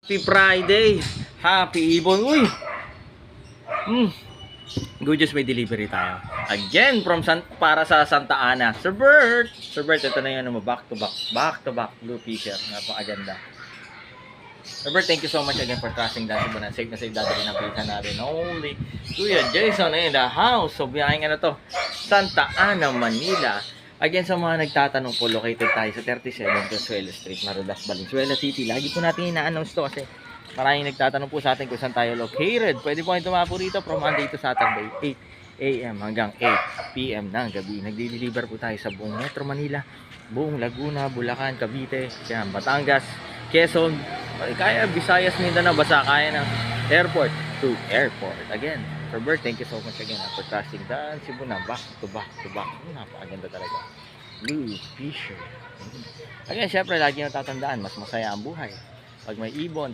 Happy Friday! Happy Ibon! Uy! Good news, may delivery tayo. Again, para sa Santa Ana. Sir Bert! Sir Bert, ito na yun. Back to back. Blue Fisher. Napakaganda. Sir Bert, thank you so much again for trusting that. Safe na safe dadali ng pizza natin. Holy Kuya Jason in the house. So, biyahing ano to? Santa Ana, Manila. Again, sa mga nagtatanong po, located tayo sa 37 Consuelo Street, Marulas, Valenzuela City. Lagi po natin ina-announce to kasi maraming nagtatanong po sa atin kung saan tayo located. Pwede po kayo tumapo rito from Monday to Saturday, 8 a.m. hanggang 8 p.m. ng gabi. Nagdi-deliver po tayo sa buong Metro Manila, buong Laguna, Bulacan, Cavite, Batangas, Quezon, kaya Visayas, Mindanao, basta kaya ng airport to airport. Again, Sir Bert, thank you so much again for trusting Dan Cebu na back to back. Napakaganda talaga. Blue Fisher. Again, syempre, lagi nyo tatandaan, mas masaya ang buhay pag may ibon.